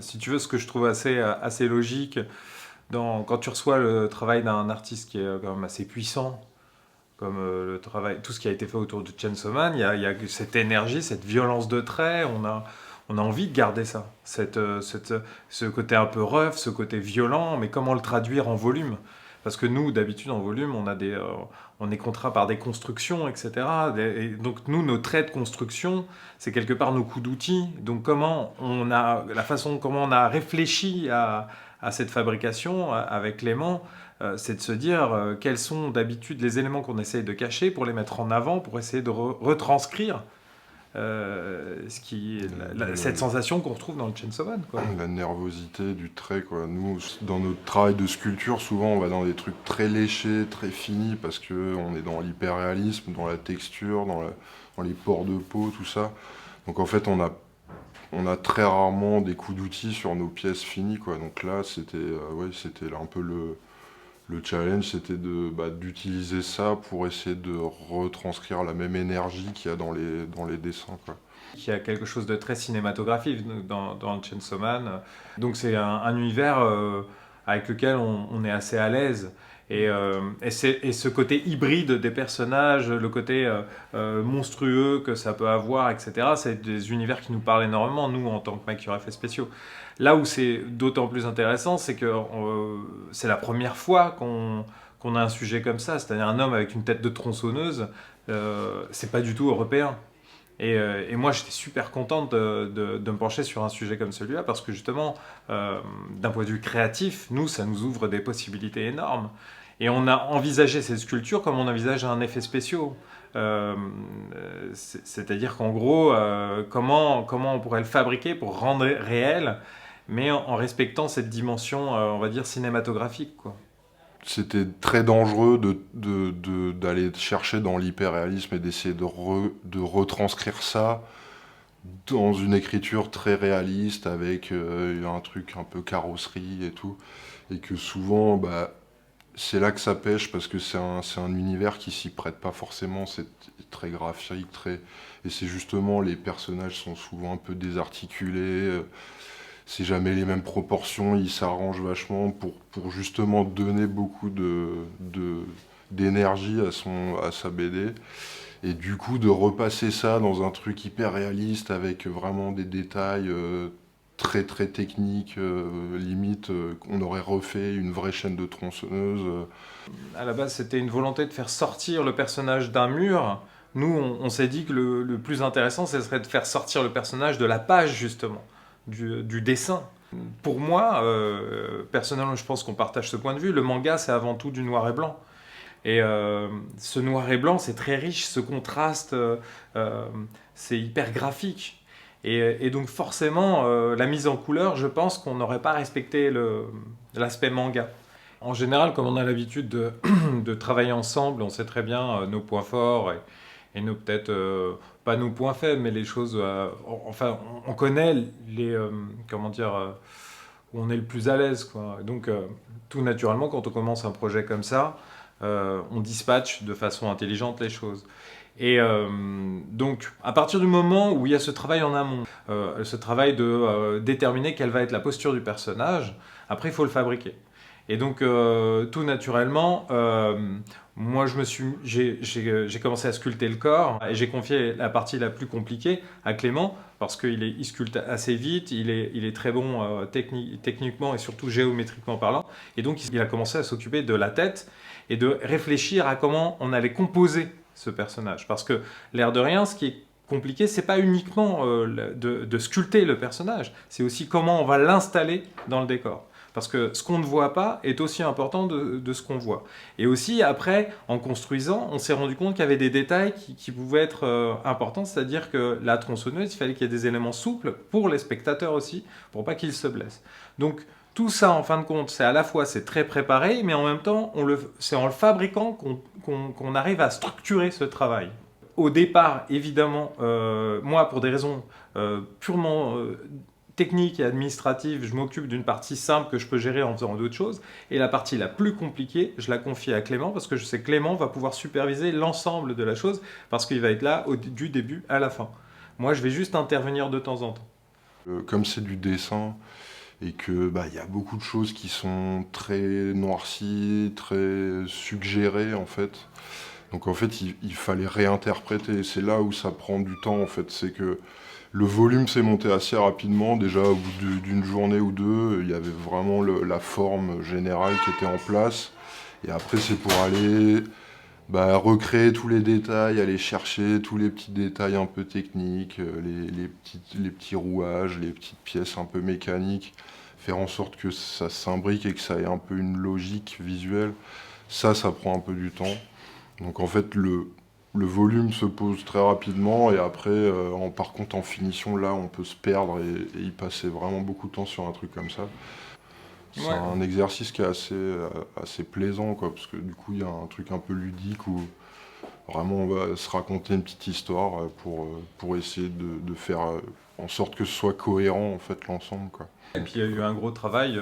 si tu veux, ce que je trouve assez logique, quand tu reçois le travail d'un artiste qui est quand même assez puissant, comme le travail, tout ce qui a été fait autour de Chainsaw Man, il y a cette énergie, cette violence de trait, on a envie de garder ça, ce côté un peu rough, ce côté violent, mais comment le traduire en volume? Parce que nous, d'habitude, en volume, on est contraint par des constructions, etc. Et donc nous, nos traits de construction, c'est quelque part nos coups d'outils. Donc comment on a réfléchi à cette fabrication avec Clément, c'est de se dire quels sont d'habitude les éléments qu'on essaye de cacher pour les mettre en avant, pour essayer de retranscrire cette sensation qu'on retrouve dans le Chainsaw Man, quoi. La nervosité du trait, quoi. Nous, dans notre travail de sculpture, souvent on va dans des trucs très léchés, très finis, parce que on est dans l'hyperréalisme, dans la texture, dans les pores de peau, tout ça. Donc en fait, on a très rarement des coups d'outils sur nos pièces finies, quoi. Donc là, c'était là un peu le challenge, c'était d'utiliser ça pour essayer de retranscrire la même énergie qu'il y a dans les dessins, quoi. Il y a quelque chose de très cinématographique dans Chainsaw Man. Donc c'est un univers avec lequel on est assez à l'aise. Et ce côté hybride des personnages, le côté monstrueux que ça peut avoir, etc., c'est des univers qui nous parlent énormément, nous, en tant que mecs sur effets spéciaux. Là où c'est d'autant plus intéressant, c'est que c'est la première fois qu'on a un sujet comme ça, c'est-à-dire un homme avec une tête de tronçonneuse, c'est pas du tout européen. Et moi, j'étais super contente de me pencher sur un sujet comme celui-là parce que justement, d'un point de vue créatif, ça nous ouvre des possibilités énormes. Et on a envisagé cette sculpture comme on envisage un effet spécial. C'est-à-dire qu'en gros, comment on pourrait le fabriquer pour rendre réel, mais en respectant cette dimension, on va dire, cinématographique, quoi. C'était très dangereux d'aller chercher dans l'hyperréalisme et d'essayer de retranscrire ça dans une écriture très réaliste avec un truc un peu carrosserie et tout. Et que souvent, c'est là que ça pêche parce que c'est un univers qui s'y prête pas forcément. C'est très graphique, et c'est justement les personnages sont souvent un peu désarticulés. C'est jamais les mêmes proportions, ils s'arrangent vachement pour justement donner beaucoup d'énergie à sa BD. Et du coup, de repasser ça dans un truc hyper réaliste avec vraiment des détails très très techniques, limite, on aurait refait une vraie chaîne de tronçonneuse. À la base, c'était une volonté de faire sortir le personnage d'un mur. Nous, on s'est dit que le plus intéressant, ce serait de faire sortir le personnage de la page, justement, du dessin. Pour moi, personnellement, je pense qu'on partage ce point de vue. Le manga, c'est avant tout du noir et blanc. Et ce noir et blanc, c'est très riche, ce contraste, c'est hyper graphique. Et donc forcément, la mise en couleur, je pense qu'on n'aurait pas respecté l'aspect manga. En général, comme on a l'habitude de travailler ensemble, on sait très bien nos points forts et nos peut-être pas nos points faibles, mais les choses. Enfin, on connaît comment dire, où on est le plus à l'aise, quoi. Donc, tout naturellement, quand on commence un projet comme ça, on dispatche de façon intelligente les choses. Et donc, à partir du moment où il y a ce travail en amont, ce travail de déterminer quelle va être la posture du personnage, après, il faut le fabriquer. Et donc, tout naturellement, moi, j'ai commencé à sculpter le corps et j'ai confié la partie la plus compliquée à Clément parce il sculpte assez vite, il est très bon techniquement et surtout géométriquement parlant. Et donc, il a commencé à s'occuper de la tête et de réfléchir à comment on allait composer ce personnage. Parce que, l'air de rien, ce qui est compliqué, c'est pas uniquement de sculpter le personnage, c'est aussi comment on va l'installer dans le décor. Parce que ce qu'on ne voit pas est aussi important de ce qu'on voit. Et aussi, après, en construisant, on s'est rendu compte qu'il y avait des détails qui pouvaient être importants, c'est-à-dire que la tronçonneuse, il fallait qu'il y ait des éléments souples pour les spectateurs aussi, pour pas qu'ils se blessent. Donc, tout ça, en fin de compte, c'est à la fois c'est très préparé, mais en même temps, c'est en le fabriquant qu'on arrive à structurer ce travail. Au départ, évidemment, moi, pour des raisons purement techniques et administratives, je m'occupe d'une partie simple que je peux gérer en faisant d'autres choses. Et la partie la plus compliquée, je la confie à Clément, parce que je sais que Clément va pouvoir superviser l'ensemble de la chose, parce qu'il va être là du début à la fin. Moi, je vais juste intervenir de temps en temps. Comme c'est du dessin, et que y a beaucoup de choses qui sont très noircies, très suggérées en fait. Donc en fait, il fallait réinterpréter. C'est là où ça prend du temps en fait. C'est que le volume s'est monté assez rapidement. Déjà au bout d'une journée ou deux, il y avait vraiment la forme générale qui était en place. Et après, c'est pour aller recréer tous les détails, aller chercher tous les petits détails un peu techniques, les petits rouages, les petites pièces un peu mécaniques, faire en sorte que ça s'imbrique et que ça ait un peu une logique visuelle. Ça prend un peu du temps. Donc en fait, le volume se pose très rapidement et après, par contre, en finition, là, on peut se perdre et y passer vraiment beaucoup de temps sur un truc comme ça. C'est Ouais. un exercice qui est assez plaisant, quoi, parce que du coup, il y a un truc un peu ludique où vraiment on va se raconter une petite histoire pour essayer de faire en sorte que ce soit cohérent, en fait, l'ensemble, quoi. Et puis il y a eu un gros travail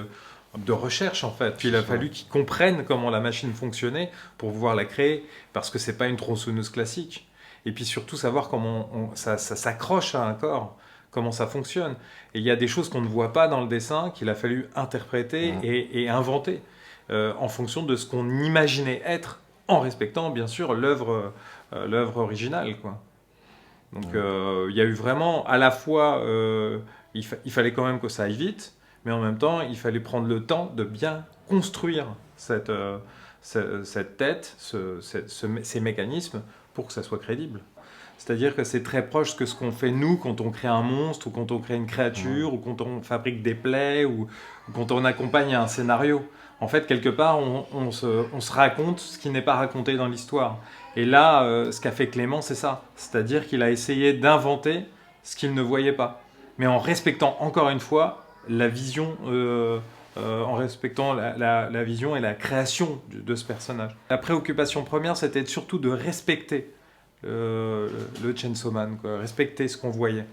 de recherche en fait. Puis il a C'est ça. fallu qu'ils comprennent comment la machine fonctionnait pour pouvoir la créer, parce que c'est pas une tronçonneuse classique. Et puis surtout savoir comment ça s'accroche à un corps, comment ça fonctionne. Et il y a des choses qu'on ne voit pas dans le dessin qu'il a fallu interpréter Mhm. et inventer en fonction de ce qu'on imaginait être, en respectant bien sûr l'œuvre originale, quoi. Donc il y a eu vraiment à la fois, il fallait quand même que ça aille vite, mais en même temps, il fallait prendre le temps de bien construire cette tête, ces mécanismes, pour que ça soit crédible. C'est-à-dire que c'est très proche de ce qu'on fait nous quand on crée un monstre, ou quand on crée une Mhm. créature, ou quand on fabrique des plaies, ou quand on accompagne un scénario. En fait, quelque part, on se raconte ce qui n'est pas raconté dans l'histoire. Et là, ce qu'a fait Clément, c'est ça. C'est-à-dire qu'il a essayé d'inventer ce qu'il ne voyait pas. Mais en respectant, encore une fois, la vision, en respectant la vision et la création de ce personnage. La préoccupation première, c'était surtout de respecter le Chainsaw Man, quoi, respecter ce qu'on voyait.